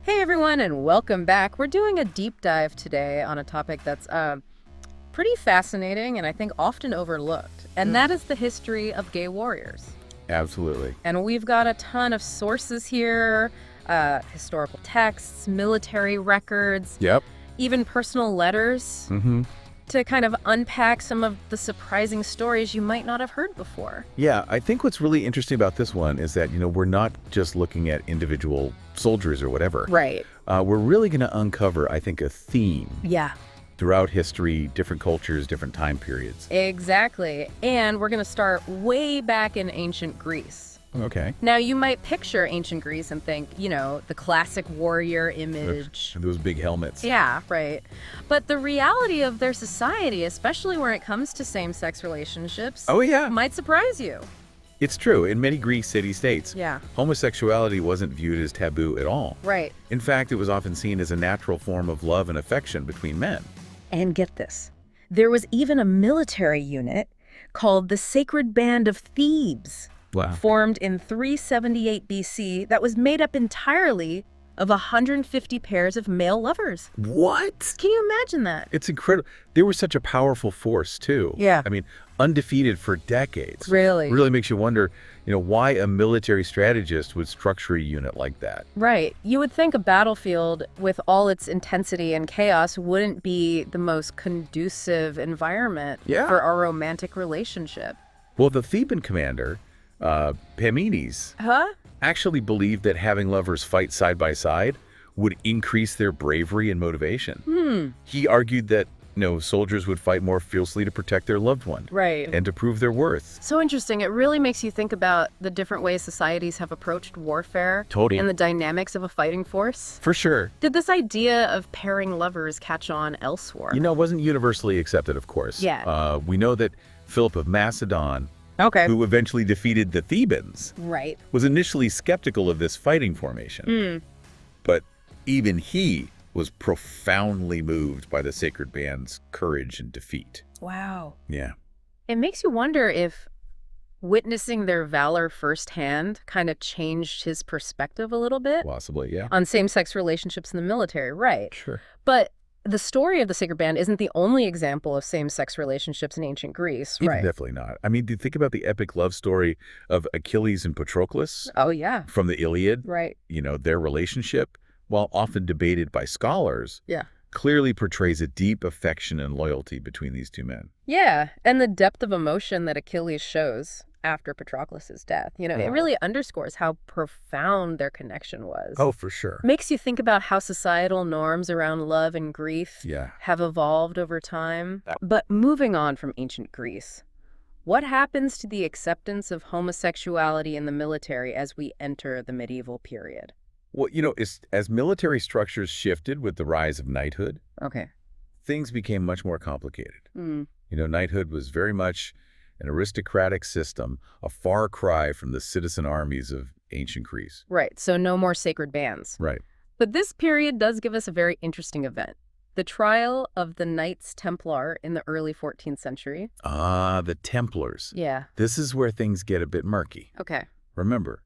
Hey everyone, and welcome back. We're doing a deep dive today on a topic that's pretty fascinating and I think often overlooked, and that is the history of gay warriors. Absolutely. And we've got a ton of sources here, historical texts, military records, Yep. even personal letters to kind of unpack some of the surprising stories you might not have heard before. Yeah, I think what's really interesting about this one is that, we're not just looking at individual soldiers or whatever. Right. We're really going to uncover, I think, a theme Yeah. throughout history, different cultures, different time periods. Exactly. And we're going to start way back in ancient Greece. Okay. Now, you might picture ancient Greece and think, the classic warrior image. And those big helmets. Yeah, right. But the reality of their society, especially when it comes to same-sex relationships, Oh, yeah. might surprise you. It's true. In many Greek city-states, Yeah. homosexuality wasn't viewed as taboo at all. Right. In fact, it was often seen as a natural form of love and affection between men. And get this. There was even a military unit called the Sacred Band of Thebes, Wow. formed in 378 BC, that was made up entirely of 150 pairs of male lovers. What? Can you imagine that? It's incredible. They were such a powerful force, too. Yeah. I mean, undefeated for decades. Really? Really makes you wonder, why a military strategist would structure a unit like that. Right. You would think a battlefield with all its intensity and chaos wouldn't be the most conducive environment Yeah. for a romantic relationship. Well, the Theban commander, Parmenides, Huh? actually believed that having lovers fight side by side would increase their bravery and motivation. He argued that, soldiers would fight more fiercely to protect their loved one. Right. And to prove their worth. So interesting. It really makes you think about the different ways societies have approached warfare. Totally. And the dynamics of a fighting force. For sure. Did this idea of pairing lovers catch on elsewhere? It wasn't universally accepted, of course. Yeah. We know that Philip of Macedon, Okay. who eventually defeated the Thebans, Right. was initially skeptical of this fighting formation. But even he was profoundly moved by the Sacred Band's courage and defeat. Wow. Yeah. It makes you wonder if witnessing their valor firsthand kind of changed his perspective a little bit Possibly, yeah. on same-sex relationships in the military, right? Sure. But the story of the Sacred Band isn't the only example of same-sex relationships in ancient Greece, right? Definitely not. I mean, do you think about the epic love story of Achilles and Patroclus Oh, yeah. from the Iliad? Right. Their relationship, while often debated by scholars, Yeah. clearly portrays a deep affection and loyalty between these two men. Yeah, and the depth of emotion that Achilles shows after Patroclus' death, it really underscores how profound their connection was. Oh, for sure. Makes you think about how societal norms around love and grief Yeah. have evolved over time. But moving on from ancient Greece, what happens to the acceptance of homosexuality in the military as we enter the medieval period? Well, as military structures shifted with the rise of knighthood, Okay. things became much more complicated. Mm. Knighthood was very much an aristocratic system, a far cry from the citizen armies of ancient Greece. Right, so no more sacred bands. Right. But this period does give us a very interesting event. The trial of the Knights Templar in the early 14th century. Ah, the Templars. Yeah. This is where things get a bit murky. Okay. Remember,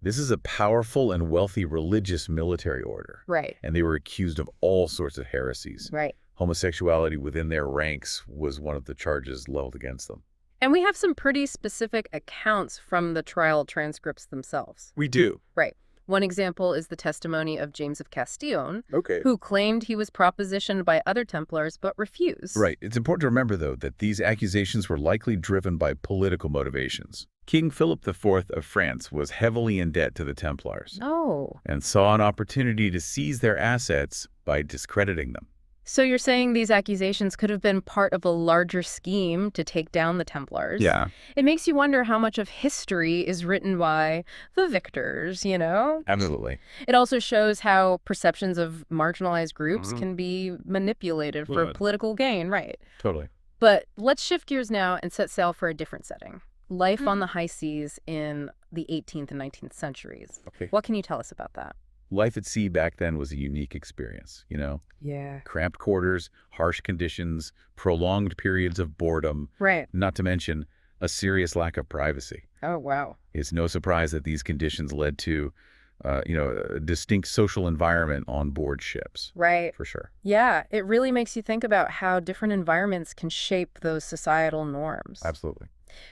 this is a powerful and wealthy religious military order. Right. And they were accused of all sorts of heresies. Right. Homosexuality within their ranks was one of the charges leveled against them. And we have some pretty specific accounts from the trial transcripts themselves. We do. Right. One example is the testimony of James of Castile, Okay. who claimed he was propositioned by other Templars but refused. Right. It's important to remember, though, that these accusations were likely driven by political motivations. King Philip IV of France was heavily in debt to the Templars Oh. and saw an opportunity to seize their assets by discrediting them. So you're saying these accusations could have been part of a larger scheme to take down the Templars? Yeah. It makes you wonder how much of history is written by the victors, Absolutely. It also shows how perceptions of marginalized groups can be manipulated for Right. political gain, right? Totally. But let's shift gears now and set sail for a different setting. Life on the high seas in the 18th and 19th centuries. Okay. What can you tell us about that? Life at sea back then was a unique experience, Yeah. Cramped quarters, harsh conditions, prolonged periods of boredom, Right. not to mention a serious lack of privacy. Oh, wow. It's no surprise that these conditions led to a distinct social environment on board ships. Right. For sure. Yeah, it really makes you think about how different environments can shape those societal norms. Absolutely.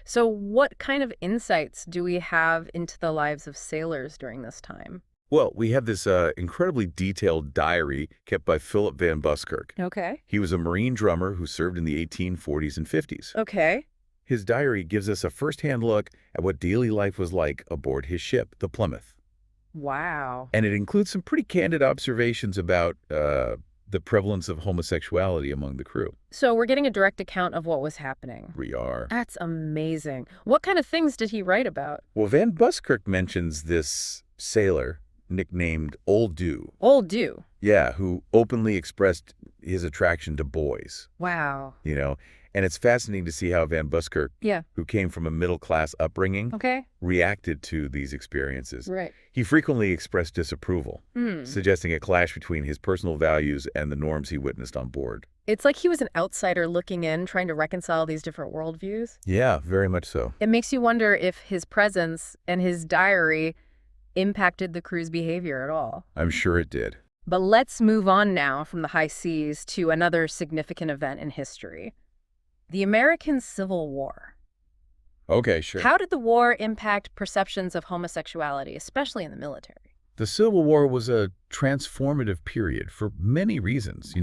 So what kind of insights do we have into the lives of sailors during this time? Well, we have this incredibly detailed diary kept by Philip Van Buskirk. Okay. He was a Marine drummer who served in the 1840s and 50s. Okay. His diary gives us a first-hand look at what daily life was like aboard his ship, the Plymouth. Wow. And it includes some pretty candid observations about the prevalence of homosexuality among the crew. So we're getting a direct account of what was happening. We are. That's amazing. What kind of things did he write about? Well, Van Buskirk mentions this sailor nicknamed Old Dew. Old Dew. Yeah, who openly expressed his attraction to boys, Wow. And it's fascinating to see how Van Buskirk, Yeah. who came from a middle-class upbringing, Okay. reacted to these experiences. Right. He frequently expressed disapproval, Hmm. suggesting a clash between his personal values and the norms he witnessed on board. It's like he was an outsider looking in, trying to reconcile these different worldviews. Yeah, very much so. It makes you wonder if his presence and his diary impacted the crew's behavior at all. I'm sure it did. But let's move on now from the high seas to another significant event in history. The American Civil War. Okay, sure. How did the war impact perceptions of homosexuality, especially in the military? The Civil War was a transformative period for many reasons,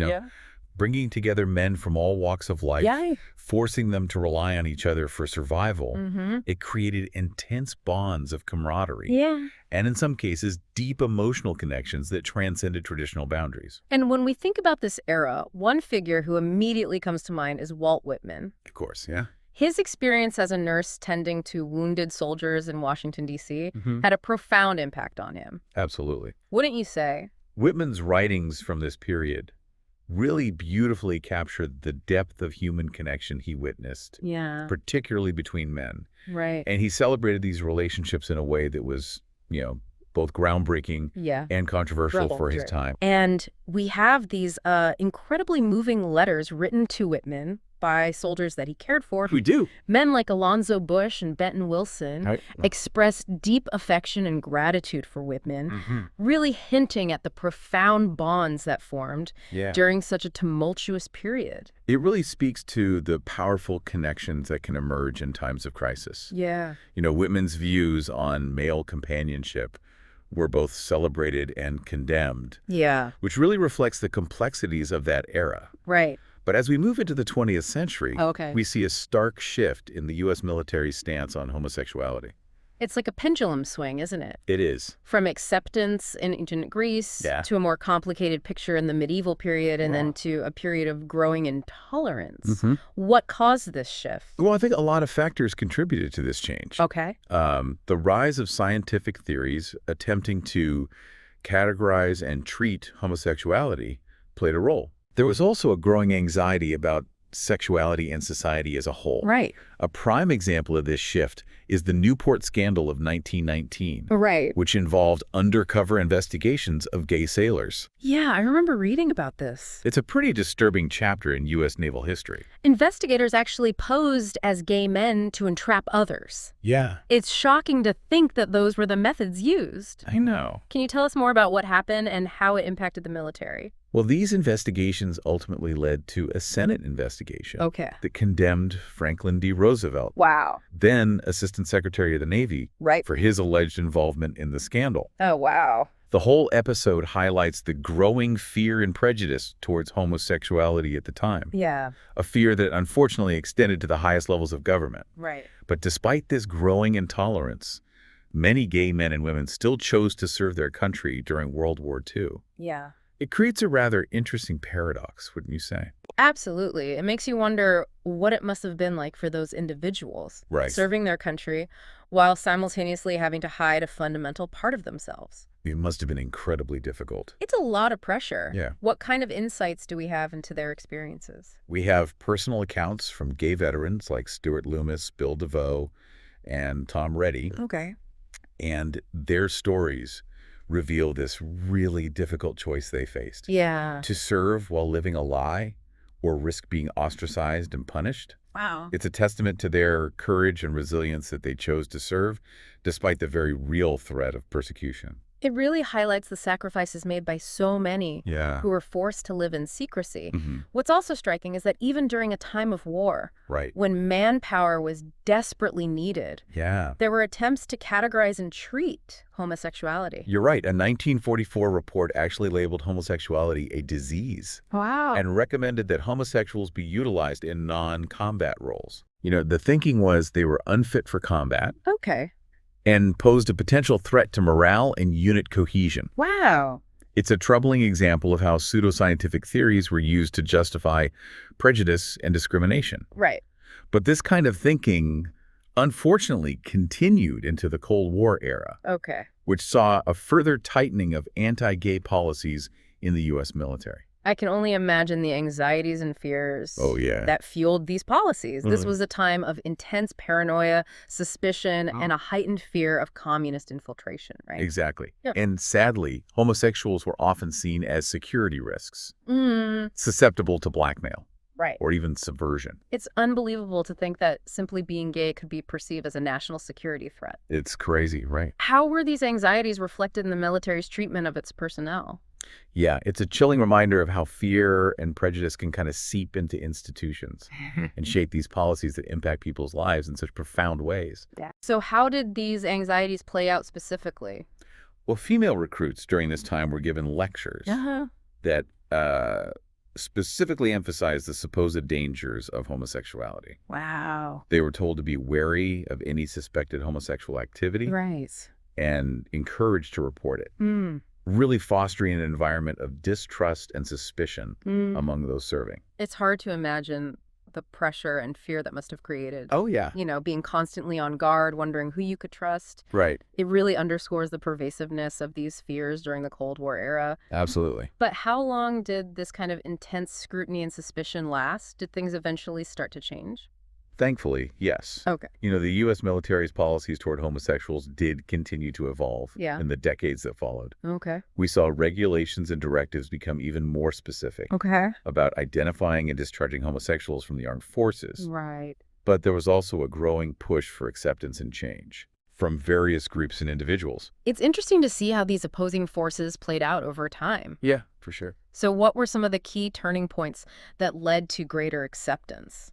bringing together men from all walks of life, Yeah. forcing them to rely on each other for survival. Mm-hmm. It created intense bonds of camaraderie, Yeah. and in some cases, deep emotional connections that transcended traditional boundaries. And when we think about this era, one figure who immediately comes to mind is Walt Whitman. Of course, yeah. His experience as a nurse tending to wounded soldiers in Washington, D.C. Mm-hmm. had a profound impact on him. Absolutely. Wouldn't you say? Whitman's writings from this period really beautifully captured the depth of human connection he witnessed, Yeah. particularly between men. Right. And he celebrated these relationships in a way that was, both groundbreaking Yeah. and controversial for his time. And we have these incredibly moving letters written to Whitman by soldiers that he cared for. We do. Men like Alonzo Bush and Benton Wilson expressed deep affection and gratitude for Whitman, Mm-hmm. really hinting at the profound bonds that formed Yeah. during such a tumultuous period. It really speaks to the powerful connections that can emerge in times of crisis. Yeah. Whitman's views on male companionship were both celebrated and condemned, Yeah. which really reflects the complexities of that era. Right. But as we move into the 20th century, Okay. we see a stark shift in the U.S. military's stance on homosexuality. It's like a pendulum swing, isn't it? It is. From acceptance in ancient Greece Yeah. to a more complicated picture in the medieval period and then to a period of growing intolerance. Mm-hmm. What caused this shift? Well, I think a lot of factors contributed to this change. Okay. The rise of scientific theories attempting to categorize and treat homosexuality played a role. There was also a growing anxiety about sexuality in society as a whole. Right. A prime example of this shift is the Newport scandal of 1919, Right. which involved undercover investigations of gay sailors. Yeah, I remember reading about this. It's a pretty disturbing chapter in U.S. naval history. Investigators actually posed as gay men to entrap others. Yeah, It's shocking to think that those were the methods used. I know. Can you tell us more about what happened and how it impacted the military? Well, these investigations ultimately led to a Senate investigation Okay. that condemned Franklin D. Roosevelt, Wow. then Assistant Secretary of the Navy, Right. for his alleged involvement in the scandal. Oh, wow. The whole episode highlights the growing fear and prejudice towards homosexuality at the time, Yeah. a fear that unfortunately extended to the highest levels of government. Right. But despite this growing intolerance, many gay men and women still chose to serve their country during World War II. Yeah. It creates a rather interesting paradox, wouldn't you say? Absolutely. It makes you wonder what it must have been like for those individuals Right. serving their country while simultaneously having to hide a fundamental part of themselves. It must have been incredibly difficult. It's a lot of pressure. Yeah. What kind of insights do we have into their experiences? We have personal accounts from gay veterans like Stuart Loomis, Bill DeVoe, and Tom Reddy, Okay. and their stories reveal this really difficult choice they faced. Yeah. To serve while living a lie or risk being ostracized and punished. Wow. It's a testament to their courage and resilience that they chose to serve, despite the very real threat of persecution. It really highlights the sacrifices made by so many Yeah. who were forced to live in secrecy. Hmm. What's also striking is that even during a time of war, Right. when manpower was desperately needed, Yeah. there were attempts to categorize and treat homosexuality. You're right. A 1944 report actually labeled homosexuality a disease Wow. and recommended that homosexuals be utilized in non-combat roles. The thinking was they were unfit for combat Okay. and posed a potential threat to morale and unit cohesion. Wow. It's a troubling example of how pseudoscientific theories were used to justify prejudice and discrimination. Right. But this kind of thinking, unfortunately, continued into the Cold War era, Okay. which saw a further tightening of anti-gay policies in the U.S. military. I can only imagine the anxieties and fears Oh, yeah. that fueled these policies. This Mm. was a time of intense paranoia, suspicion, Oh. and a heightened fear of communist infiltration, right? Exactly. Yeah. And sadly, homosexuals were often seen as security risks, Mm, susceptible to blackmail right. or even subversion. It's unbelievable to think that simply being gay could be perceived as a national security threat. It's crazy, right? How were these anxieties reflected in the military's treatment of its personnel? Yeah, it's a chilling reminder of how fear and prejudice can kind of seep into institutions and shape these policies that impact people's lives in such profound ways. Yeah. So how did these anxieties play out specifically? Well, female recruits during this time were given lectures Uh-huh. that specifically emphasized the supposed dangers of homosexuality. Wow. They were told to be wary of any suspected homosexual activity Right. and encouraged to report it, Mm. really fostering an environment of distrust and suspicion Mm. among those serving. It's hard to imagine the pressure and fear that must have created. Oh, yeah. Being constantly on guard, wondering who you could trust. Right. It really underscores the pervasiveness of these fears during the Cold War era. Absolutely. But how long did this kind of intense scrutiny and suspicion last? Did things eventually start to change? Thankfully, yes. Okay. The U.S. military's policies toward homosexuals did continue to evolve Yeah. in the decades that followed. Okay. We saw regulations and directives become even more specific Okay. about identifying and discharging homosexuals from the armed forces. Right. But there was also a growing push for acceptance and change from various groups and individuals. It's interesting to see how these opposing forces played out over time. Yeah, for sure. So what were some of the key turning points that led to greater acceptance?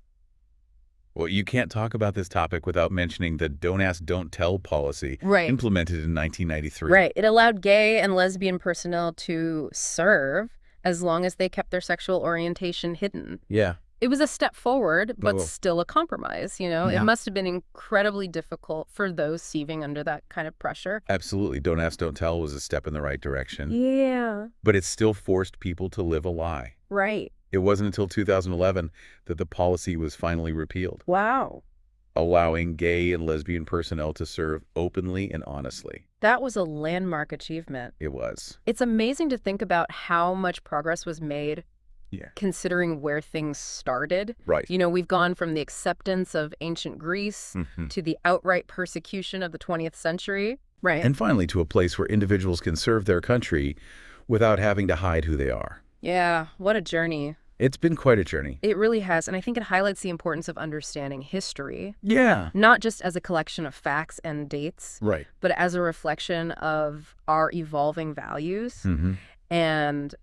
Well, you can't talk about this topic without mentioning the Don't Ask, Don't Tell policy Right. implemented in 1993. Right. It allowed gay and lesbian personnel to serve as long as they kept their sexual orientation hidden. Yeah. It was a step forward, but Oh. still a compromise, Yeah. It must have been incredibly difficult for those seething under that kind of pressure. Absolutely. Don't Ask, Don't Tell was a step in the right direction. Yeah. But it still forced people to live a lie. Right. It wasn't until 2011 that the policy was finally repealed, Wow. allowing gay and lesbian personnel to serve openly and honestly. That was a landmark achievement. It was. It's amazing to think about how much progress was made Yeah. considering where things started. Right. We've gone from the acceptance of ancient Greece Mhm. to the outright persecution of the 20th century. Right. And finally, to a place where individuals can serve their country without having to hide who they are. Yeah, what a journey. It's been quite a journey. It really has, and I think it highlights the importance of understanding history, Yeah. not just as a collection of facts and dates, Right. but as a reflection of our evolving values Hmm. and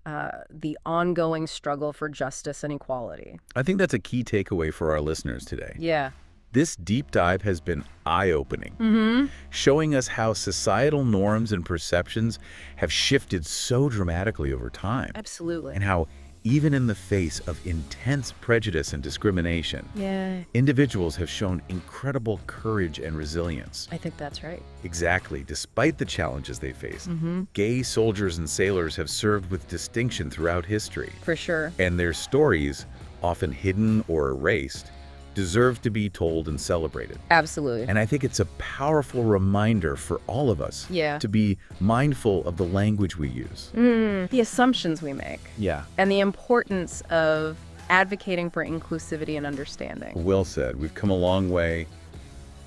the ongoing struggle for justice and equality. I think that's a key takeaway for our listeners today. Yeah. This deep dive has been eye-opening, Mm-hmm. showing us how societal norms and perceptions have shifted so dramatically over time, Absolutely. and how even in the face of intense prejudice and discrimination, Yeah, individuals have shown incredible courage and resilience. I think that's right. Exactly, despite the challenges they face, Mm-hmm. gay soldiers and sailors have served with distinction throughout history, For sure. and their stories, often hidden or erased, deserve to be told and celebrated. Absolutely. And I think it's a powerful reminder for all of us Yeah. to be mindful of the language we use. The assumptions we make Yeah. and the importance of advocating for inclusivity and understanding. Well said. We've come a long way,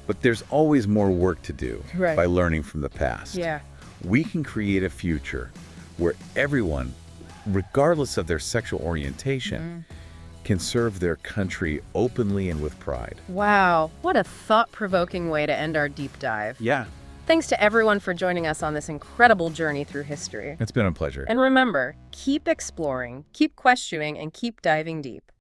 but there's always more work to do Right. by learning from the past. Yeah. We can create a future where everyone, regardless of their sexual orientation, can serve their country openly and with pride. Wow, what a thought-provoking way to end our deep dive. Yeah. Thanks to everyone for joining us on this incredible journey through history. It's been a pleasure. And remember, keep exploring, keep questioning, and keep diving deep.